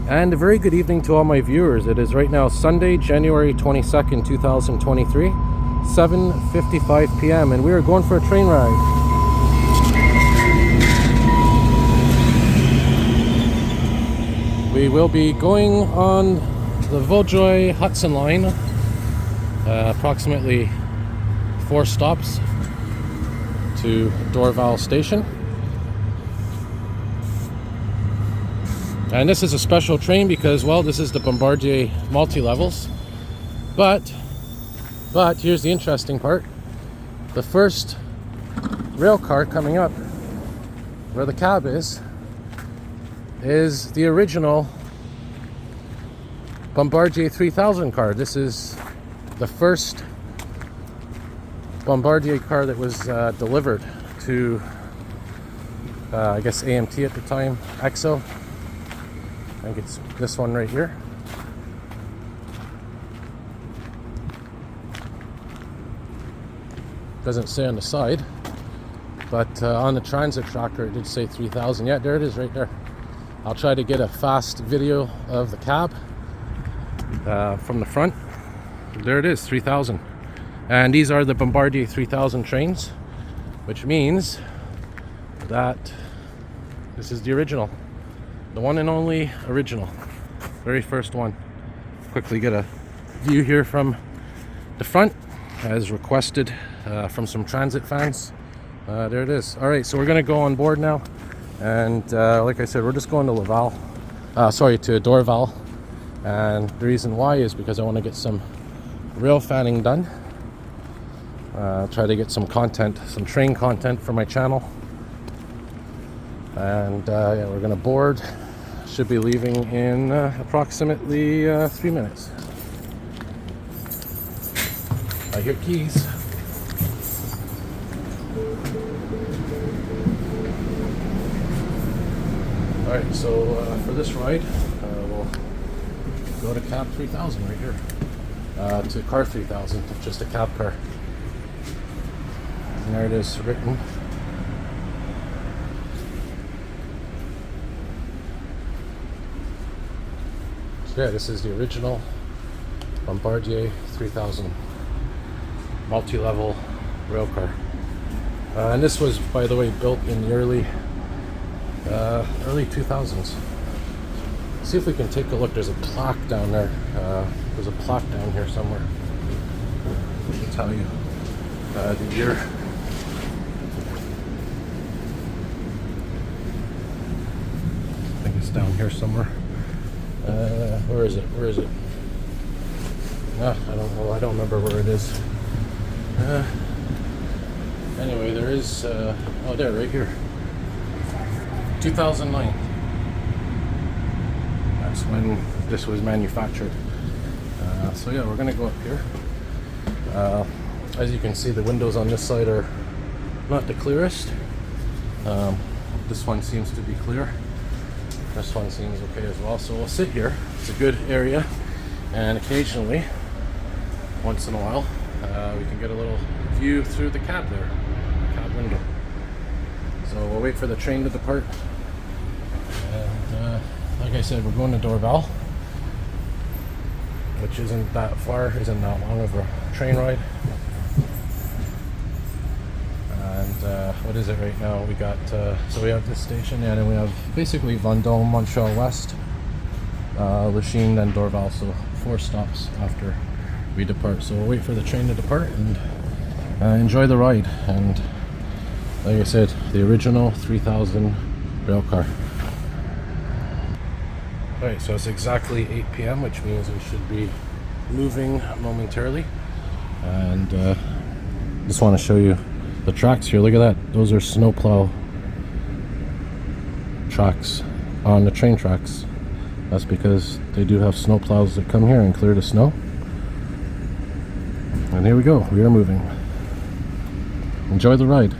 And a very good evening to all my viewers. It is right now Sunday, January 22nd, 2023, 7:55 p.m. and we are going for a train ride. We will be going on the Vaudreuil Hudson line, approximately 4 stops to Dorval station. And this is a special train because, well, this is the Bombardier MultiLevels. But here's the interesting part. The first rail car coming up, where the cab is the original Bombardier 3000 car. This is the first Bombardier car that was delivered to, I guess, AMT at the time, EXO. I think it's this one right here. Doesn't say on the side, but on the transit tracker it did say 3000. Yeah, there it is right there. I'll try to get a fast video of the cab from the front. There it is, 3000. And these are the Bombardier 3000 trains, which means that this is the original. The one and only original. Very first one. Quickly get a view here from the front, as requested from some transit fans. There it is. Alright, so we're going to go on board now. And like I said, we're just going to to Dorval. And the reason why is because I want to get some rail fanning done. Try to get some content, some train content for my channel. And yeah, we're going to board. Should be leaving in approximately 3 minutes. I hear keys. Alright, so for this ride, we'll go to cab 3000 right here. To car 3000, just a cab car. And there it is written. Yeah, this is the original Bombardier 3000 multi-level rail car. And this was, by the way, built in the early 2000s. See if we can take a look. There's a plaque down there. There's a plaque down here somewhere. I can tell you the year. I think it's down here somewhere. Where is it? Where is it? I don't know. I don't remember where it is. Anyway, there is. Oh, there, right here. 2009. That's when this was manufactured. So yeah, we're gonna go up here. As you can see, the windows on this side are not the clearest. This one seems to be clear. This one seems okay as well. So we'll sit here. It's a good area, and occasionally, once in a while, we can get a little view through the cab there, cab window. So we'll wait for the train to depart. And like I said, we're going to Dorval, which isn't that far, isn't that long of a train ride. And what is it right now? We got so we have this station, and then we have basically Vendôme, Montreal West, Lachine, then Dorval. So 4 stops after we depart. So we'll wait for the train to depart and enjoy the ride. And like I said, the original 3000 rail car. Alright, so it's exactly 8 p.m, which means we should be moving momentarily. And just want to show you the tracks here. Look at that. Those are snowplow tracks on the train tracks. That's because they do have snowplows that come here and clear the snow. And here we go. We are moving. Enjoy the ride.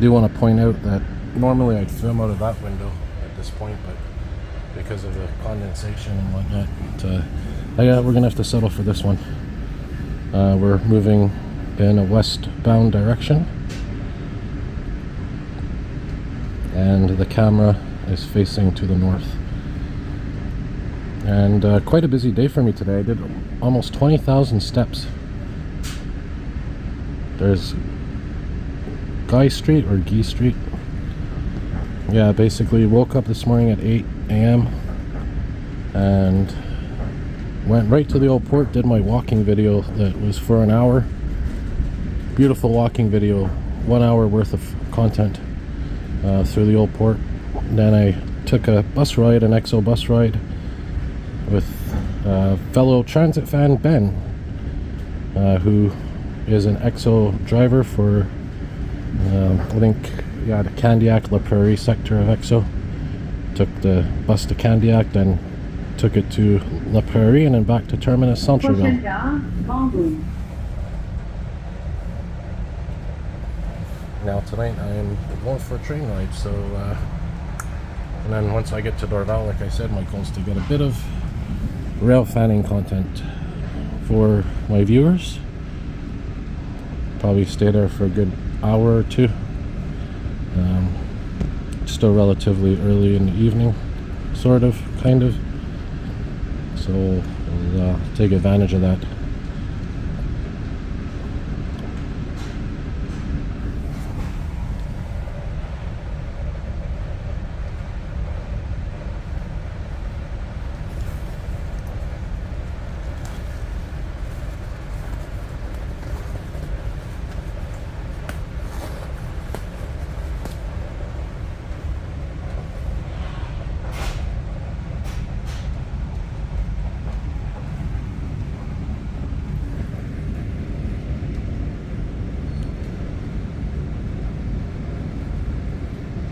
do want to point out that normally I'd film out of that window at this point, but because of the condensation and whatnot, yeah, we're gonna have to settle for this one. We're moving in a westbound direction, and the camera is facing to the north. And quite a busy day for me today. I did almost 20,000 steps. There's Guy Street or Guy Street. Yeah, basically woke up this morning at 8 a.m. and went right to the old port, did my walking video that was for an hour. Beautiful walking video, 1 hour worth of content through the old port. Then I took a bus ride, an EXO bus ride, with fellow transit fan Ben, who is an EXO driver for I think, yeah, the Candiac La Prairie sector of EXO. Took the bus to Candiac, then took it to La Prairie, and then back to Terminus Centreville. Now tonight I'm going for a train ride, so and then once I get to Dorval, like I said, my goal is to get a bit of rail fanning content for my viewers. Probably stay there for a good hour or two. Still relatively early in the evening, sort of, kind of. So we'll take advantage of that.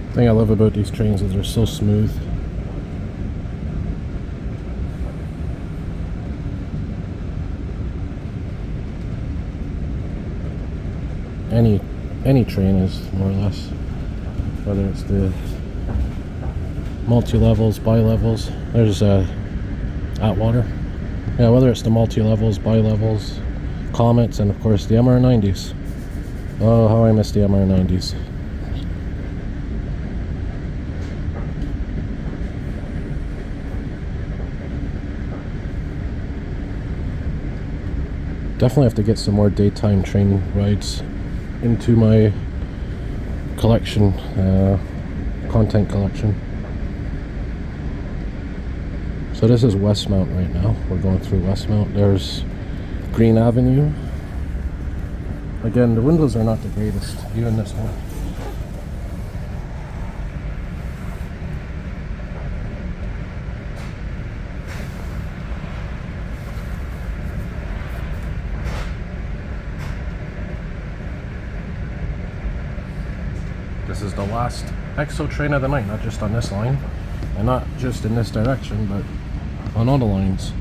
The thing I love about these trains is they're so smooth. Any train is, more or less, whether it's the multi-levels, bi-levels. There's Atwater. Yeah, whether it's the multi-levels, bi-levels, Comets, and of course the MR90s. Oh, how I miss the MR90s. Definitely have to get some more daytime train rides into my collection, content collection. So this is Westmount right now. We're going through Westmount. There's Green Avenue. Again, the windows are not the greatest, even this one. This is the last EXO train of the night, not just on this line, and not just in this direction, but on all the lines.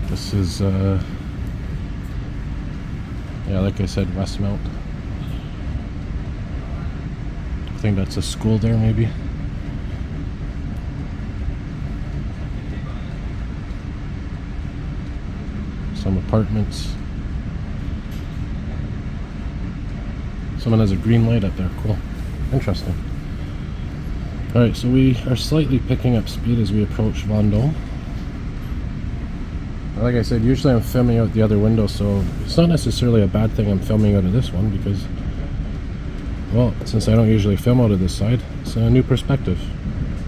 This is, yeah, like I said, Westmount. I think that's a school there, maybe. Some apartments. Someone has a green light up there. Cool. Interesting. Alright, so we are slightly picking up speed as we approach Vendôme. Like I said, usually I'm filming out the other window, so it's not necessarily a bad thing I'm filming out of this one, because, well, since I don't usually film out of this side, it's a new perspective,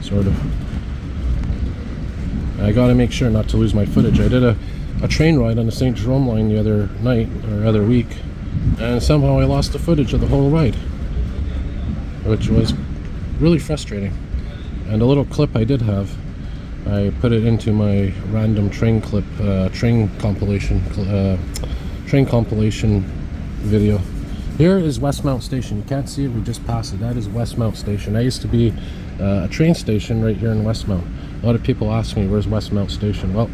sort of. I gotta make sure not to lose my footage. I did a train ride on the St. Jerome line the other night, or other week, and somehow I lost the footage of the whole ride, which was really frustrating. And a little clip I did have, I put it into my random train clip, train compilation video. Here is Westmount Station. You can't see it, we just passed it. That is Westmount Station. That used to be a train station right here in Westmount. A lot of people ask me, where's Westmount Station? Well,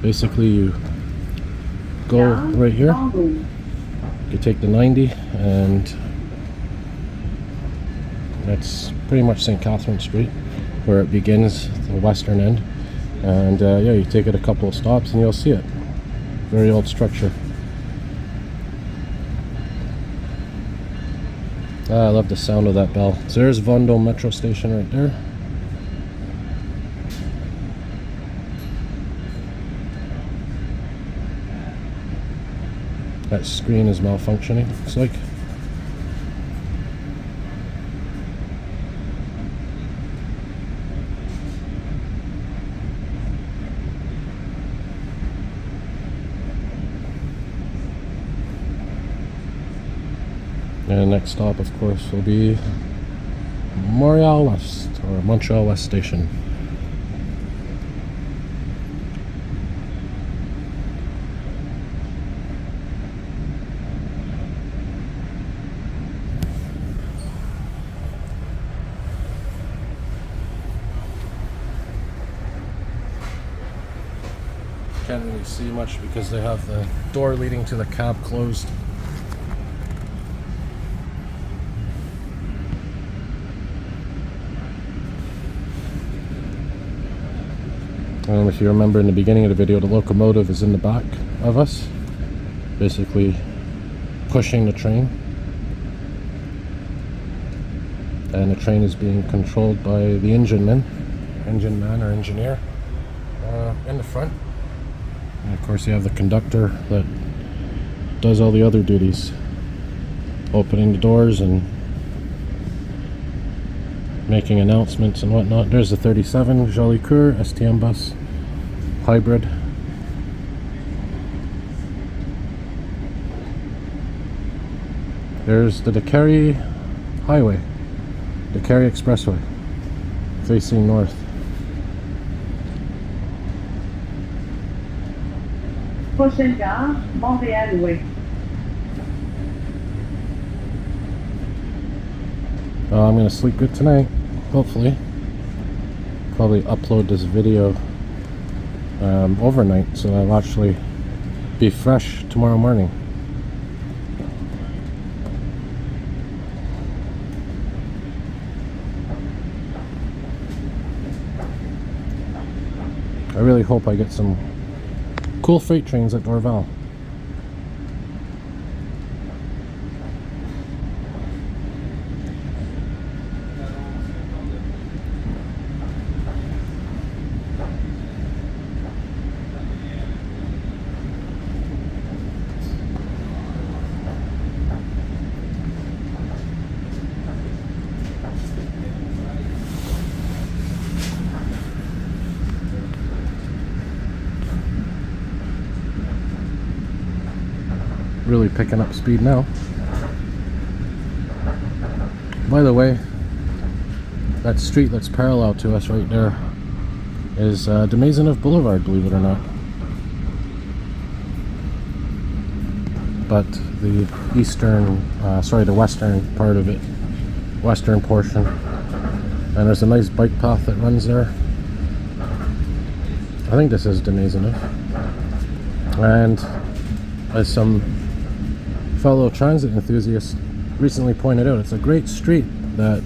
basically you go right here. You take the 90 and that's pretty much St. Catherine Street where it begins, the western end. And yeah, you take it a couple of stops and you'll see it. Very old structure. I love the sound of that bell. So there's Vaudreuil metro station right there. That screen is malfunctioning, looks like. And the next stop, of course, will be Montreal West, or Montreal West Station. Can't really see much because they have the door leading to the cab closed. If you remember in the beginning of the video, the locomotive is in the back of us, basically pushing the train. And the train is being controlled by the engine man or engineer in the front. And of course you have the conductor that does all the other duties, opening the doors and making announcements and whatnot. There's the 37 Jolicoeur STM bus hybrid. There's the Carriage Highway, the Carriage Expressway, facing north. Prochaine gare, Montréal-Ouest. I'm going to sleep good tonight, hopefully. Probably upload this video overnight, so I'll actually be fresh tomorrow morning. I really hope I get some cool freight trains at Dorval. Really picking up speed now. By the way, that street that's parallel to us right there is de Maisonneuve Boulevard, believe it or not. But the the western part of it, western portion. And there's a nice bike path that runs there. I think this is de Maisonneuve. And as some fellow transit enthusiasts recently pointed out, it's a great street that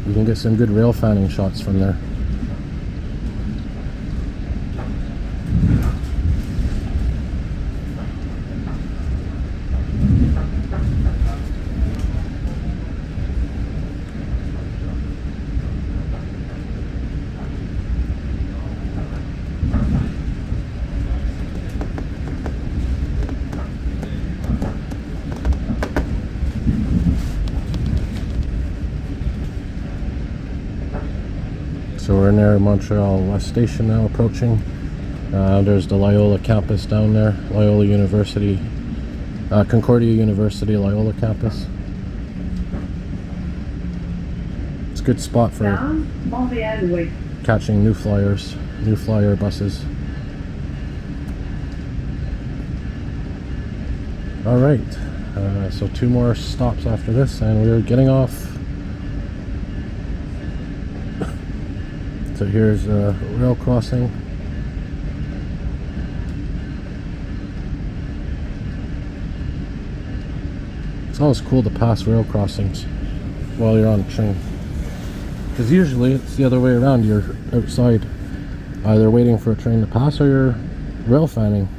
you can get some good rail fanning shots from there. So we're near Montreal West Station now, approaching. There's the Loyola campus down there, Loyola University, Concordia University Loyola campus. It's a good spot for catching new flyer buses. All right, so 2 more stops after this and we're getting off. So here's a rail crossing. It's always cool to pass rail crossings while you're on a train, because usually it's the other way around. You're outside either waiting for a train to pass or you're rail fanning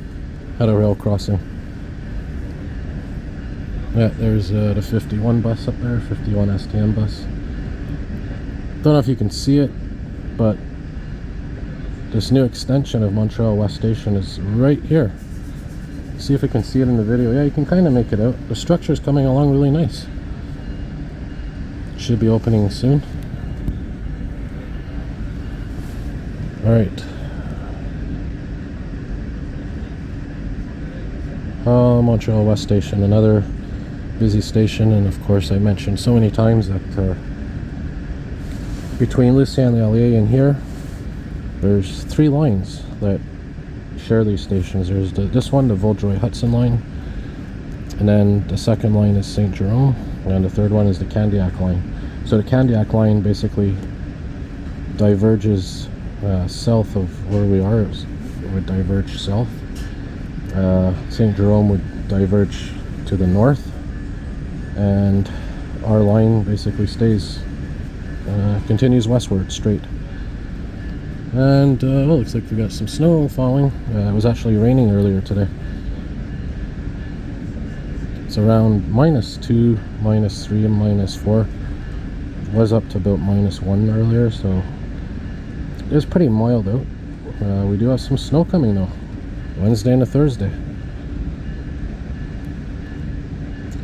at a rail crossing. Yeah, there's the 51 bus up there, 51 STM bus. Don't know if you can see it, but this new extension of Montreal West Station is right here. See if you can see it in the video. Yeah, you can kind of make it out. The structure is coming along really nice. Should be opening soon. Alright. Montreal West Station, another busy station, and of course I mentioned so many times that between Lucien-L'Allier and here, there's 3 lines that share these stations. There's this one, the Vaudreuil Hudson line, and then the second line is St. Jerome, and the third one is the Candiac line. So the Candiac line basically diverges south of where we are. It would diverge south. St. Jerome would diverge to the north, and our line basically stays, continues westward straight. And well, looks like we got some snow falling. It was actually raining earlier today. It's around -2, -3, and -4. It was up to about -1 earlier, so it was pretty mild out. We do have some snow coming though, Wednesday and a Thursday.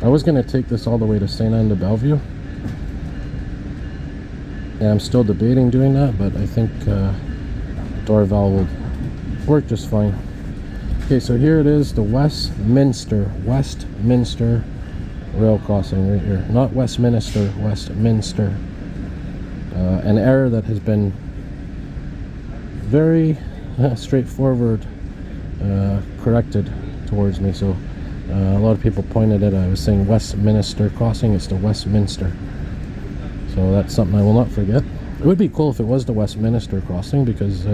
I was going to take this all the way to St. Anne de Bellevue. Yeah, I'm still debating doing that, but I think Dorval will work just fine. Okay, so here it is, the Westminster rail crossing right here. Not Westminster, Westminster. An error that has been very straightforward corrected towards me. So a lot of people pointed at it. I was saying Westminster crossing, it's the Westminster. So that's something I will not forget. It would be cool if it was the Westminster crossing, because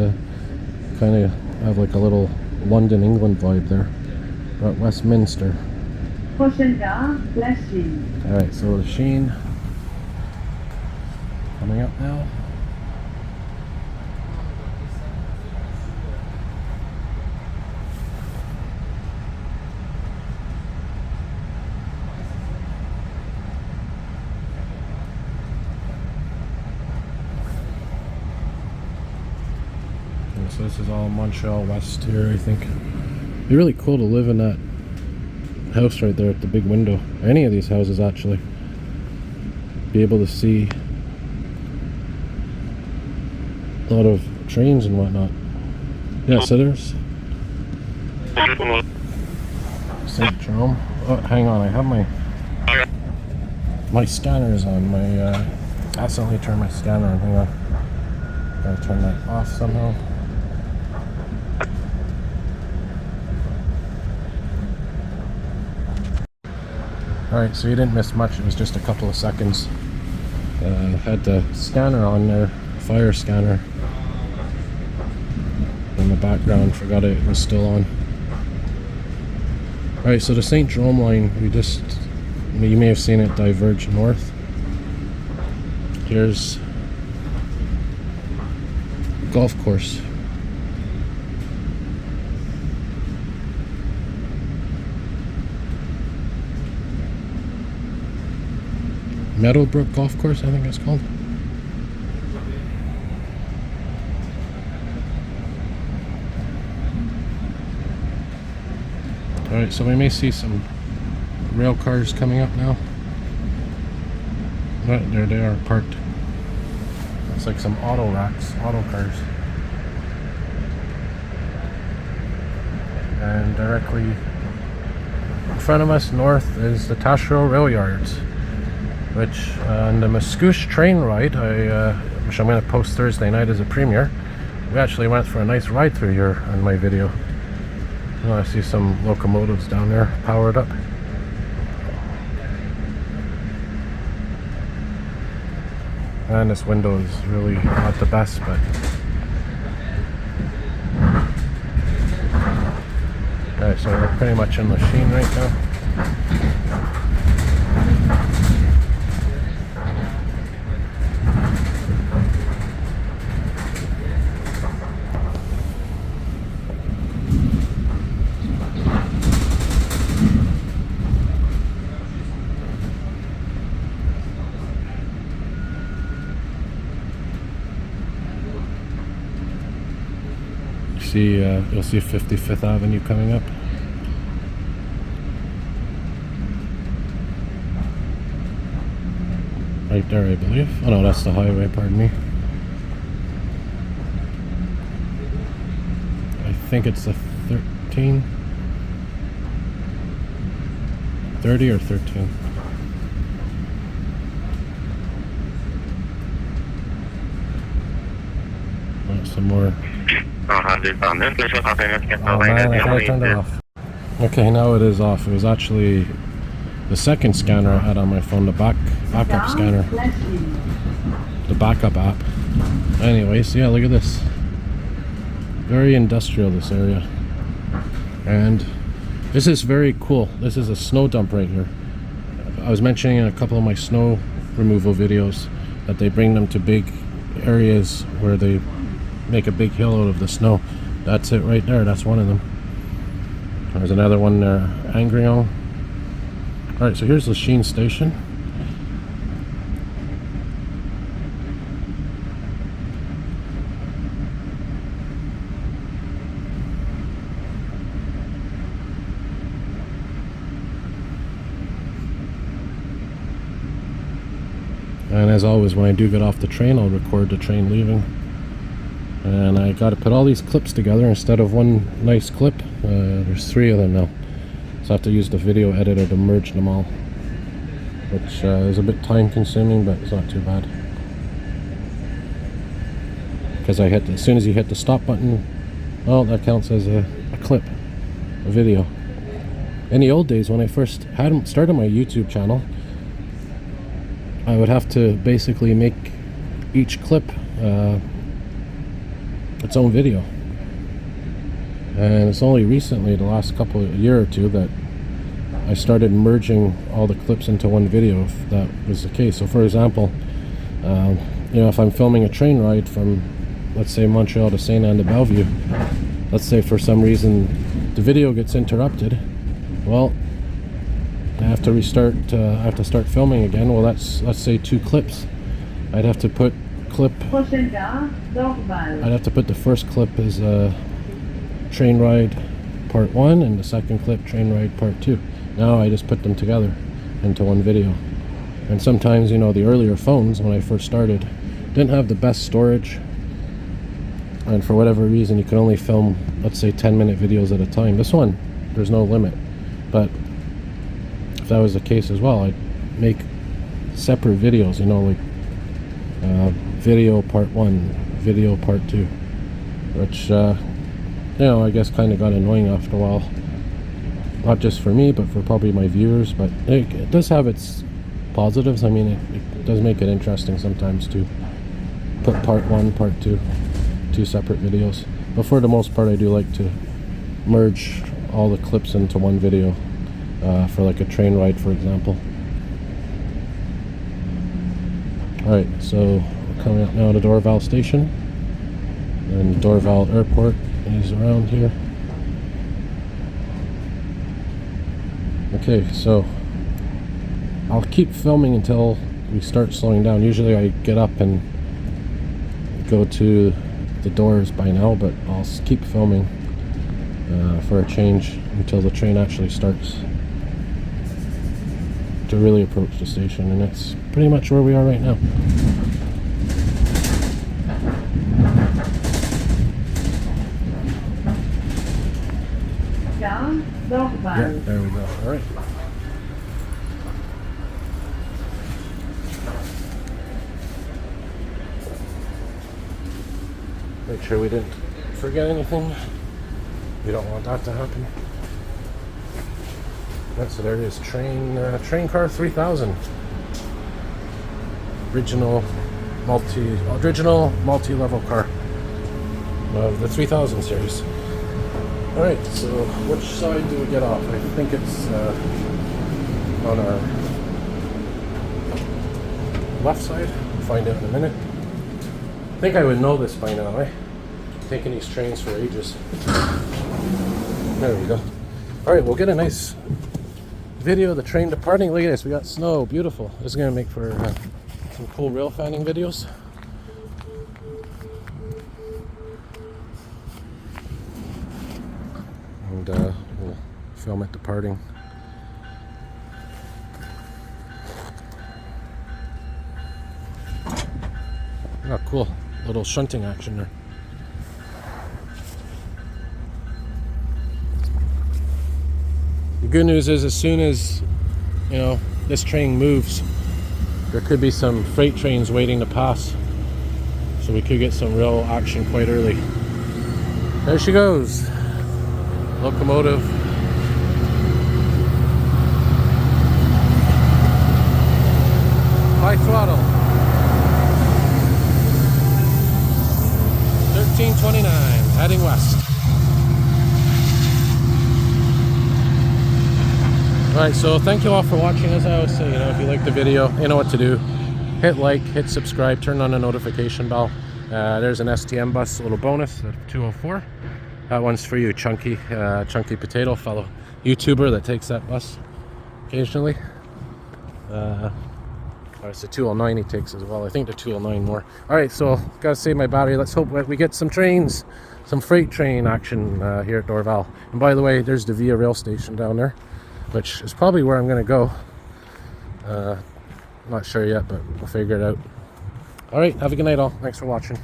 kind of have like a little London, England vibe there. But Westminster. Prochaine gare, La Chine. Alright, so the Sheen coming up now. So this is all Montreal West here, I think. It'd be really cool to live in that house right there at the big window. Any of these houses, actually. Be able to see a lot of trains and whatnot. Yeah, so there's St. Jerome. Oh, hang on, I have my scanner is on. I accidentally turned my scanner on. Hang on. Gotta turn that off somehow. Alright, so you didn't miss much. It was just a couple of seconds. Had the scanner on there, fire scanner in the background. Forgot it was still on. Alright, so the St. Jerome line, you may have seen it diverge north. Here's golf course. Meadowbrook Golf Course, I think it's called. Alright, so we may see some rail cars coming up now. Right, there they are parked. Looks like some auto racks, auto cars. And directly in front of us north is the Taschereau Rail Yards, which on the Mascouche train ride, which I'm going to post Thursday night as a premiere, we actually went for a nice ride through here on my video. Oh, I see some locomotives down there powered up. And this window is really not the best, but alright, so we're pretty much in the Sheen right now. see you'll see 55th Avenue coming up. Right there, I believe. Oh no, that's the highway, pardon me. I think it's the 30 or 13. Oh, some more. Oh man, I thought I turned it off. Okay, now it is off. It was actually the second scanner I had on my phone, the backup scanner, the backup app. Anyways, yeah, look at this. Very industrial, this area. And this is very cool. This is a snow dump right here. I was mentioning in a couple of my snow removal videos that they bring them to big areas where they make a big hill out of the snow. That's it right there. That's one of them. There's another one there, Angrion. Alright, so here's Lachine Station. And as always, when I do get off the train, I'll record the train leaving. And I got to put all these clips together instead of one nice clip. There's 3 of them now. So I have to use the video editor to merge them all. Which is a bit time consuming, but it's not too bad. Because as soon as you hit the stop button, well, that counts as a clip, a video. In the old days, when I first started my YouTube channel, I would have to basically make each clip its own video. And it's only recently, the last year or two, that I started merging all the clips into one video, if that was the case. So for example, you know, if I'm filming a train ride from, let's say, Montreal to Saint Anne de Bellevue, let's say for some reason the video gets interrupted, well, I have to restart, I have to start filming again. Well, that's, let's say, 2 clips. I'd have to put Prochaine gare, Dorval. I'd have to put the first clip as train ride part 1 and the second clip train ride part 2. Now I just put them together into one video. And sometimes, you know, the earlier phones, when I first started, didn't have the best storage, and for whatever reason you could only film, let's say, 10-minute videos at a time. This one, there's no limit, but if that was the case as well, I'd make separate videos, you know, like video part 1, video part 2, which you know, I guess kind of got annoying after a while, not just for me but for probably my viewers. But it does have its positives. I mean, it does make it interesting sometimes to put part 1, part 2, 2 separate videos. But for the most part, I do like to merge all the clips into one video, for like a train ride, for example. Alright, so we're coming up now to Dorval Station, and Dorval Airport is around here. Okay, so I'll keep filming until we start slowing down. Usually I get up and go to the doors by now, but I'll keep filming for a change until the train actually starts to really approach the station, and that's pretty much where we are right now. Gare, Dorval. Yeah, there we go. All right. Make sure we didn't forget anything. We don't want that to happen. So there it is, train car 3000. Original multi-level car of the 3000 series. Alright, so which side do we get off? I think it's on our left side. We'll find out in a minute. I think I would know this by now, eh? Taking these trains for ages. There we go. Alright, we'll get a nice video of the train departing. Look at this, we got snow, beautiful. This is going to make for some cool rail fanning videos. we'll film it departing. Oh, cool. Little shunting action there. The good news is, as soon as, you know, this train moves, there could be some freight trains waiting to pass. So we could get some real action quite early. There she goes. Locomotive. High throttle. 1329, heading west. Alright, so thank you all for watching. As I always say, you know, if you like the video, you know what to do. Hit like, hit subscribe, turn on the notification bell. There's an STM bus, a little bonus at 204. That one's for you, Chunky Potato, fellow YouTuber that takes that bus occasionally. It's the 209 he takes as well. I think the 209 more. Alright, so gotta save my battery. Let's hope that we get some trains, some freight train action here at Dorval. And by the way, there's the Via rail station down there, which is probably where I'm gonna go. Not sure yet, but we'll figure it out. Alright, have a good night all. Thanks for watching.